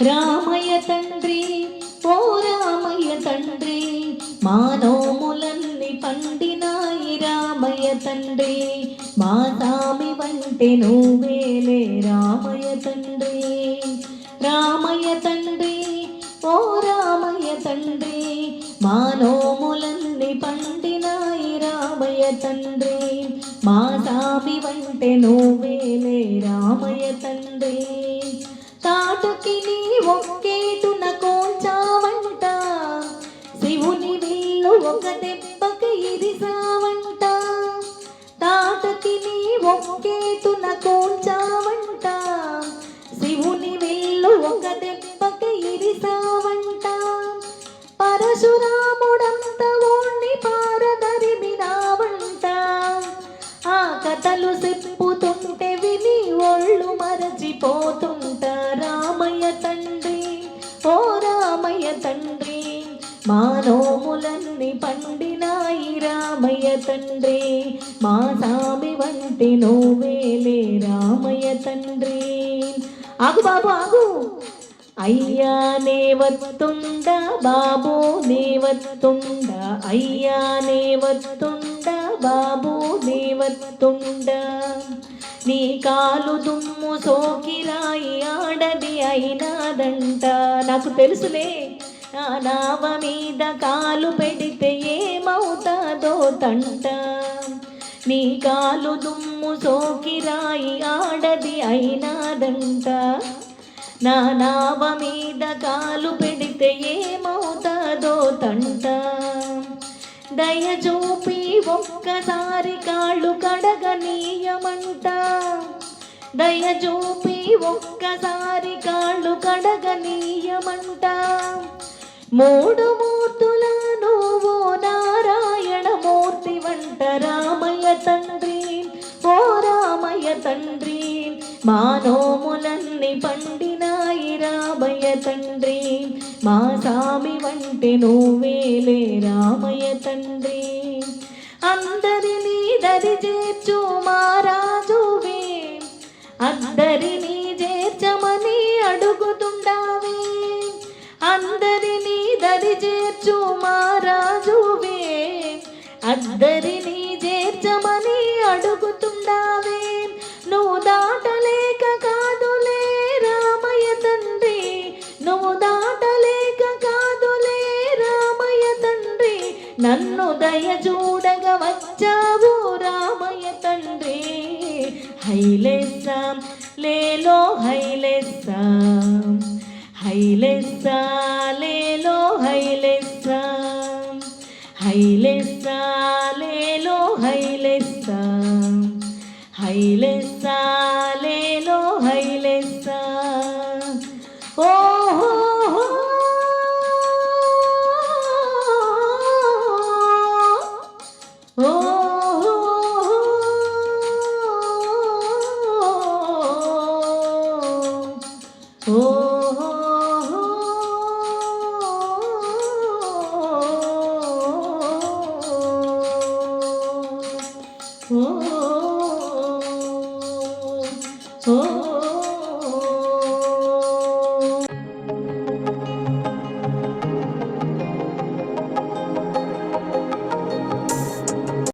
రామయ్య తండ్రి ఓ రామయ్య తండ్రి మానోములన్ని పండినాయి రామయ్య తండ్రి మా సామి వంటి నువ్వేలే రామయ్య తండ్రి రామయ్య తండ్రి ఓ రామయ్య తండ్రి మానోములన్ని పండినాయి రామయ్య తండ్రి మా సామి వంటి నువ్వేలే రామయ్య తండ్రి తాటకి నీ ఒక్కేటున కోల్చావంట శివుని విల్లు ఒక దెబ్బకి ఇరిసావంట తాటకి నీ ఒక్కేటున కోల్చావంట శివుని విల్లు ఒక దెబ్బకి ఇరిసావంట పరశురాముడంత ఓణ్ణి పారదరిమినావంట ఆ కథలు చెప్పుతుంటే విని ఒళ్ళు మరచిపోతుంట రామయ్య తండ్రి ఓ రామయ్య తండ్రి మానోములన్ని పండినాయి రామయ్య తండ్రి మా సామి వంటి నువ్వేలే రామయ్య తండ్రి ఆగు బాబు ఆగు అయ్యా నేవత్తుండ బాబు నేవత్తుండ అయ్యా నేవత్తుండ బాబు నేవత్తుండ నీ కాలు దుమ్ము సోకిరాయి ఆడది అయినాదంట నాకు తెలుసులే నా నావ మీద కాలు పెడితే ఏమవుతాదో తంట నీ కాలు దుమ్ము సోకిరాయి ఆడది అయినాదంట నా నావ మీద కాలు పెడితే ఏమవుతాదో తంట దయ చూపి ఒక్కసారి కాళ్ళు కడగనీయమంట దయ చూపి ఒక్కసారి కాళ్ళు కడగనీయమంట మూడు మూర్తుల నువ్వు నారాయణ మూర్తి వంట రామయ్య తండ్రి ఓ రామయ్య తండ్రి మానోములన్ని పండినాయి రామయ్య తండ్రి మా సామి వంటి నువ్వేలే రామయ్య తండ్రి అందరినీ దరి చేర్చు మహారాజువే అందరినీ చేర్చమని అడుగుతుండావే అందరినీ దరి చేర్చు మహారాజువే అందరినీ చేర్చమని అడుగుతుండావే నువ్వు దాటలేక కాదులే రామయ్య తండ్రి నువ్వు దాటలేక కాదులే రామయ్య తండ్రి నన్ను దయ చూడగ వచ్చావు రామయ్య తండ్రి హైలెస్సా లేలో హైలెస్సా హైలెస్సా లేలో హైలెస్సా హైలెస్సా లేలో హైలెస్సా హైలెస్సా లేలో హైలెస్సా ఓహో ఓ